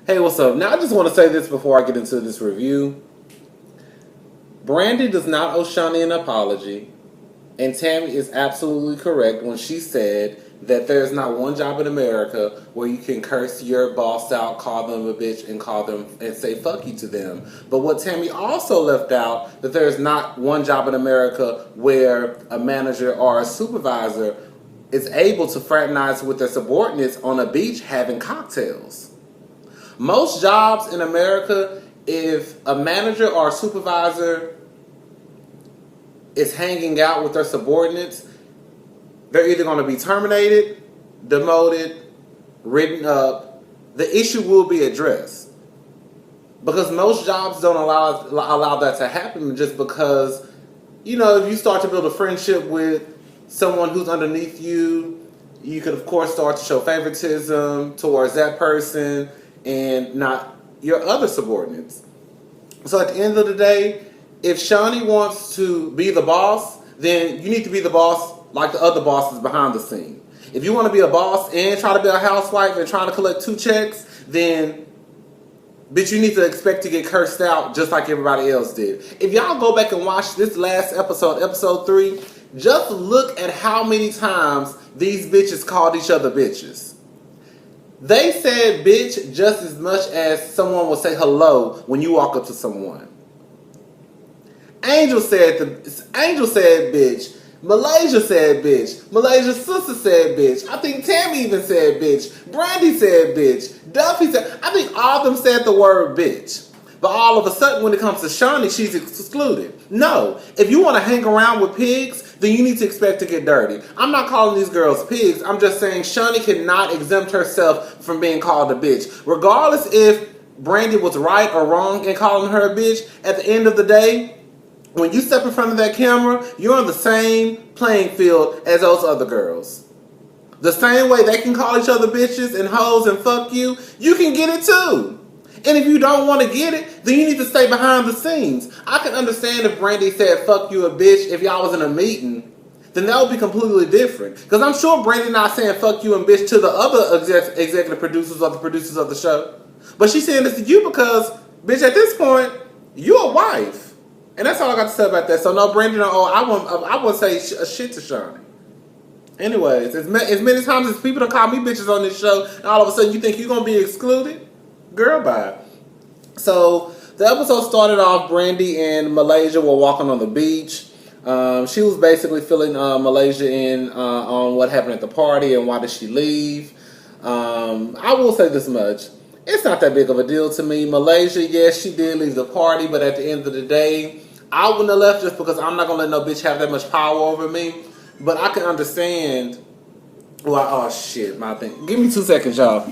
Hey, what's up? Now, I just want to say this before I get into this review. Brandy does not owe Shawnee an apology, and Tammy is absolutely correct when she said that there's not one job in America where you can curse your boss out, call them a bitch, and call them and say fuck you to them. But what Tammy also left out, that there's not one job in America where a manager or a supervisor is able to fraternize with their subordinates on a beach having cocktails. Most jobs in America, if a manager or a supervisor is hanging out with their subordinates, they're either going to be terminated, demoted, written up. The issue will be addressed. Because most jobs don't allow that to happen, just because, if you start to build a friendship with someone who's underneath you, you could, of course, start to show favoritism towards that person and not your other subordinates. So at the end of the day, if Shawnee wants to be the boss, then you need to be the boss like the other bosses behind the scene. If you want to be a boss and try to be a housewife and try to collect 2 checks, then bitch, you need to expect to get cursed out just like everybody else did. If y'all go back and watch this last episode, episode 3, just look at how many times these bitches called each other bitches. They said bitch just as much as someone will say hello when you walk up to someone. Angel said bitch. Malaysia said bitch. Malaysia's sister said bitch. I think Tammy even said bitch. Brandy said bitch. Duffy said, I think all of them said the word bitch. But all of a sudden, when it comes to Shawnee, she's excluded. No. If you want to hang around with pigs, then you need to expect to get dirty. I'm not calling these girls pigs. I'm just saying Shawnee cannot exempt herself from being called a bitch. Regardless if Brandy was right or wrong in calling her a bitch, at the end of the day, when you step in front of that camera, you're on the same playing field as those other girls. The same way they can call each other bitches and hoes and fuck you, you can get it too. And if you don't want to get it, then you need to stay behind the scenes. I can understand if Brandy said fuck you a bitch if y'all was in a meeting, then that would be completely different. Because I'm sure Brandy not saying fuck you and bitch to the other executive producers or the producers of the show. But she's saying this to you because, bitch, at this point, you a wife. And that's all I got to say about that. So no, Brandy, I won't say a shit to Shawnee. Anyways, as many times as people don't call me bitches on this show, and all of a sudden you think you're going to be excluded? Girl, bye. So the episode started off, Brandy and Malaysia were walking on the beach. She was basically filling Malaysia in on what happened at the party and why did she leave. I will say this much. It's not that big of a deal to me. Malaysia, yes, she did leave the party, but at the end of the day, I wouldn't have left just because I'm not going to let no bitch have that much power over me. But I can understand. Well, oh shit, my thing. Give me 2 seconds, y'all.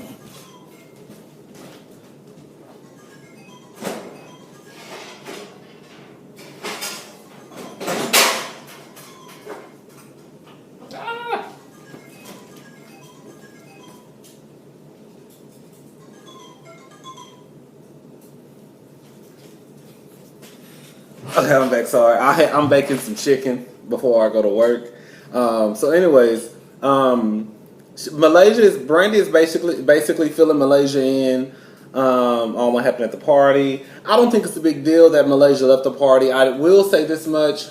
Okay, I'm back. Sorry, I'm baking some chicken before I go to work. So, anyways, Brandy is basically filling Malaysia in on what happened at the party. I don't think it's a big deal that Malaysia left the party. I will say this much: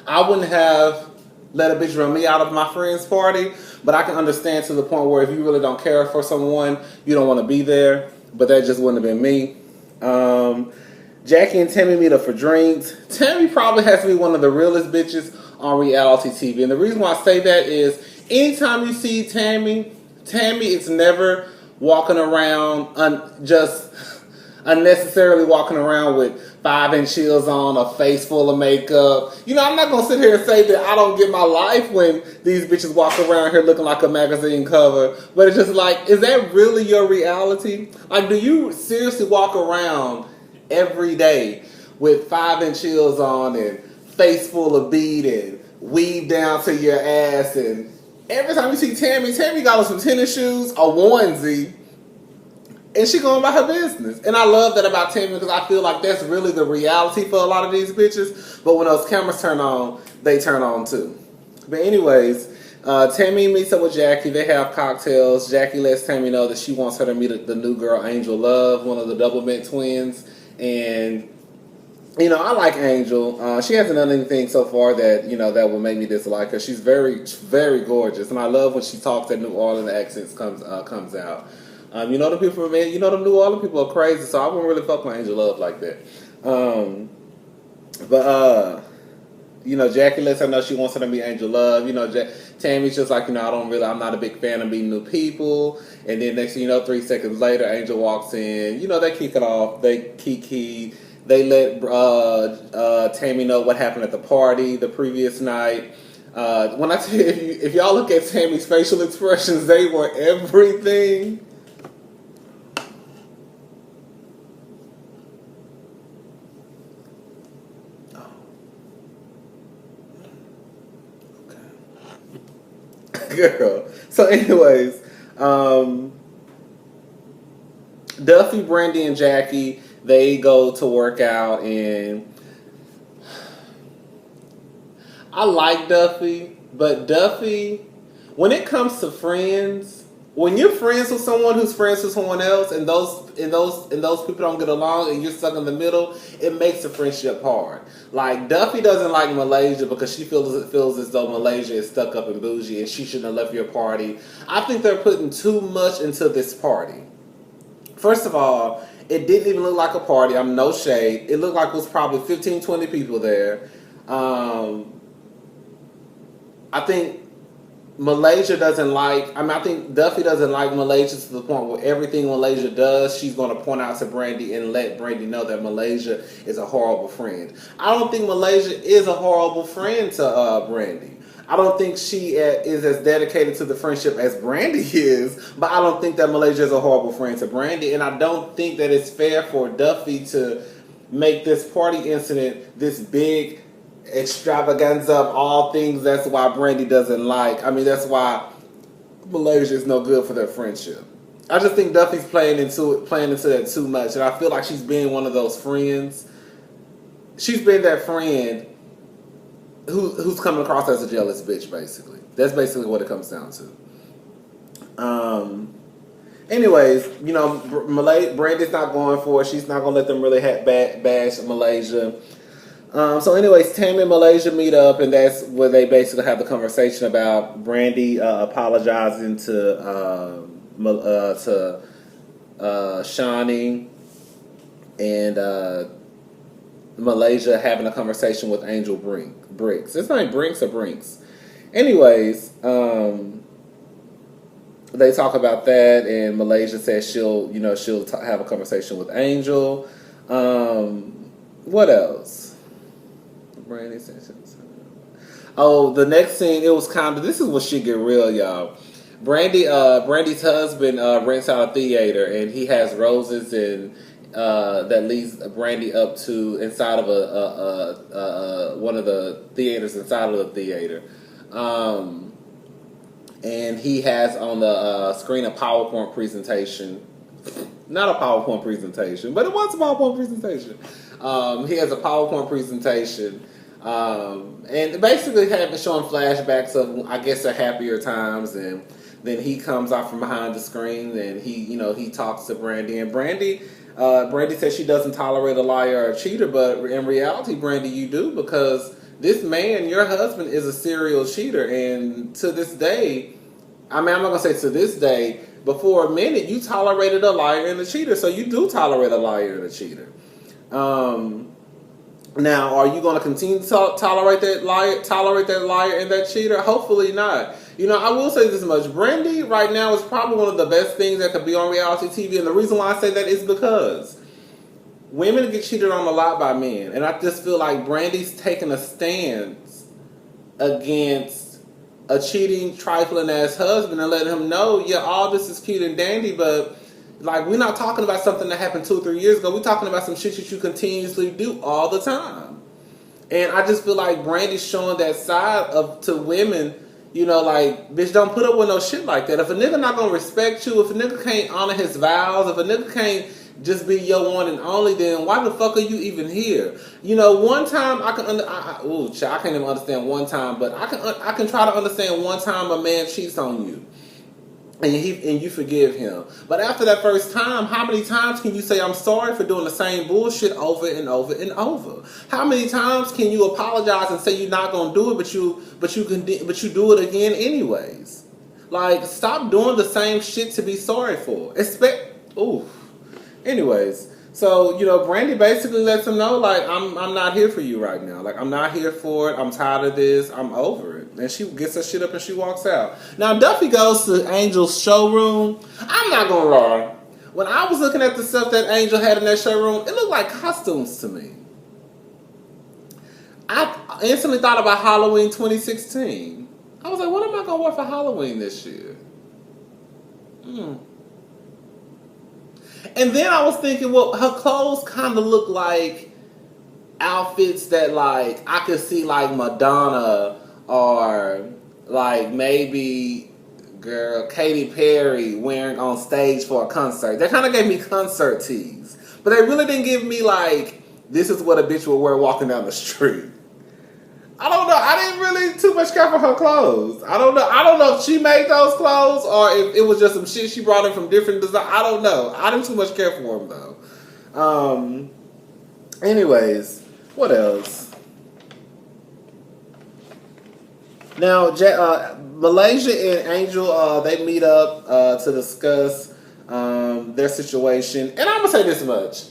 I wouldn't have let a bitch run me out of my friend's party, but I can understand to the point where if you really don't care for someone, you don't want to be there. But that just wouldn't have been me. Jackie and Tammy meet up for drinks. Tammy probably has to be one of the realest bitches on reality TV. And the reason why I say that is anytime you see Tammy is never walking around just unnecessarily walking around with 5-inch heels on, a face full of makeup. I'm not going to sit here and say that I don't get my life when these bitches walk around here looking like a magazine cover. But it's just like, is that really your reality? Like, do you seriously walk around every day with 5-inch heels on and face full of bead and weave down to your ass? And every time you see Tammy got on some tennis shoes, a onesie, and she going about her business. And I love that about Tammy because I feel like that's really the reality for a lot of these bitches. But when those cameras turn on, they turn on too. But anyways, Tammy meets up with Jackie. They have cocktails. Jackie lets Tammy know that she wants her to meet the new girl, Angel Love, one of the Double Mint twins. And, I like Angel. She hasn't done anything so far that, that will make me dislike her. She's very, very gorgeous. And I love when she talks that New Orleans accent comes out. The people, man, the New Orleans people are crazy, so I wouldn't really fuck with Angel Love like that. Jackie lets her know she wants her to meet Angel Love. Tammy's just like, I'm not a big fan of meeting new people. And then next thing you know, 3 seconds later, Angel walks in. They kick it off. They kiki. They let Tammy know what happened at the party the previous night. When I tell you, if y'all look at Tammy's facial expressions, they were everything. Girl. So anyways, Duffy, Brandy, and Jackie, they go to work out, and I like Duffy, but Duffy, when it comes to friends, when you're friends with someone who's friends with someone else, and those people don't get along, and you're stuck in the middle, it makes the friendship hard. Like, Duffy doesn't like Malaysia because she feels as though Malaysia is stuck up and bougie, and she shouldn't have left your party. I think they're putting too much into this party. First of all, it didn't even look like a party. I'm no shade. It looked like it was probably 15, 20 people there. I think Malaysia doesn't like, I think Duffy doesn't like Malaysia to the point where everything Malaysia does, she's going to point out to Brandy and let Brandy know that Malaysia is a horrible friend. I don't think Malaysia is a horrible friend to Brandy. I don't think she is as dedicated to the friendship as Brandy is, but I don't think that Malaysia is a horrible friend to Brandy, and I don't think that it's fair for Duffy to make this party incident this big extravaganza of all things. That's why Brandy doesn't like. That's why Malaysia is no good for their friendship. I just think Duffy's playing into that too much, and I feel like she's being one of those friends. She's been that friend who's coming across as a jealous bitch, basically. That's basically what it comes down to. Anyways, Brandy's not going for it. She's not going to let them really bash Malaysia. So anyways, Tammy and Malaysia meet up, and that's where they basically have the conversation about Brandy apologizing to Shani, and Malaysia having a conversation with Angel Briggs. It's not Brinks or Brinks. Anyways, they talk about that, and Malaysia says she'll have a conversation with Angel. What else? Brandy says. Oh, the next scene, it was this is what shit get real, y'all. Brandy's husband rents out a theater, and he has roses and that leads Brandy up to inside of one of the theaters inside of the theater. And he has on the screen a PowerPoint presentation. Not a PowerPoint presentation, but it was a PowerPoint presentation. He has a PowerPoint presentation. And basically showing flashbacks of, I guess, the happier times. And then he comes out from behind the screen, and he talks to Brandy. And Brandy says she doesn't tolerate a liar or a cheater, but in reality, Brandy, you do, because this man, your husband, is a serial cheater. And to this day, I'm not going to say to this day, but for a minute, you tolerated a liar and a cheater. So you do tolerate a liar and a cheater. Now, are you going to continue to tolerate that liar and that cheater? Hopefully not. I will say this much. Brandy right now is probably one of the best things that could be on reality TV. And the reason why I say that is because women get cheated on a lot by men. And I just feel like Brandy's taking a stance against a cheating, trifling ass husband and letting him know, yeah, all this is cute and dandy, but like, we're not talking about something that happened 2 or 3 years ago. We're talking about some shit that you continuously do all the time. And I just feel like Brandy's showing that side to women, like, bitch, don't put up with no shit like that. If a nigga not gonna respect you, if a nigga can't honor his vows, if a nigga can't just be your one and only, then why the fuck are you even here? You know, one time I can't even understand one time, but I can try to understand one time a man cheats on you. And you forgive him. But after that first time, how many times can you say I'm sorry for doing the same bullshit over and over and over? How many times can you apologize and say you're not gonna do it, but you do it again anyways? Like, stop doing the same shit to be sorry for. Anyways, so, you know, Brandy basically lets him know, like, I'm not here for you right now. Like, I'm not here for it. I'm tired of this. I'm over it. And she gets her shit up and she walks out. Now, Duffy goes to Angel's showroom. I'm not gonna lie. When I was looking at the stuff that Angel had in that showroom, it looked like costumes to me. I instantly thought about Halloween 2016. I was like, what am I gonna wear for Halloween this year? And then I was thinking, well, her clothes kind of look like outfits that, like, I could see, like, Madonna or, like, maybe, Katy Perry wearing on stage for a concert. They kind of gave me concert tees. But they really didn't give me, like, this is what a bitch would wear walking down the street. I don't know. I didn't really too much care for her clothes. I don't know if she made those clothes or if it was just some shit she brought in from different design. I don't know. I didn't too much care for them though. Anyways, what else? Now, Malaysia and Angel, they meet up to discuss their situation. And I'm gonna say this much.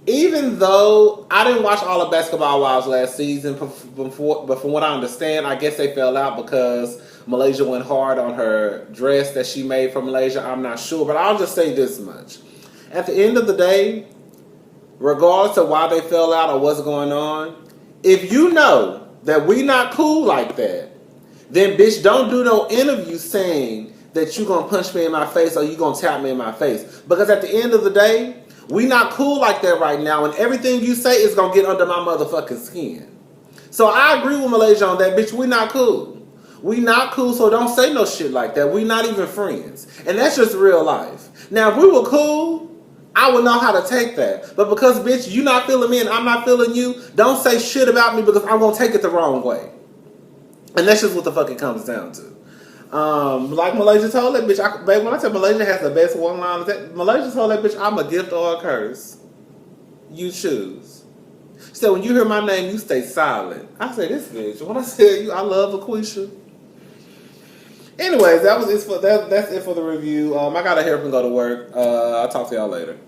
Even though I didn't watch all of Basketball Wives last season, but from what I understand, I guess they fell out because Malaysia went hard on her dress that she made for Malaysia. I'm not sure, but I'll just say this much. At the end of the day, regardless of why they fell out or what's going on, if you know that we not cool like that, then bitch, don't do no interview saying that you gonna punch me in my face or you gonna tap me in my face. Because at the end of the day, we not cool like that right now, and everything you say is gonna get under my motherfucking skin. So I agree with Malaysia on that, bitch. We not cool. We not cool, so don't say no shit like that. We not even friends. And that's just real life. Now, if we were cool, I would know how to take that. But because, bitch, you not feeling me and I'm not feeling you, don't say shit about me because I'm gonna take it the wrong way. And that's just what the fuck it comes down to. Like Malaysia told that bitch, babe, when I said Malaysia has the best one-liners, Malaysia told that bitch, I'm a gift or a curse. You choose. She said, when you hear my name, you stay silent. I said, this bitch, when I said you, I love Laquisha. Anyways, that's it for the review. I gotta hear up and go to work. I'll talk to y'all later.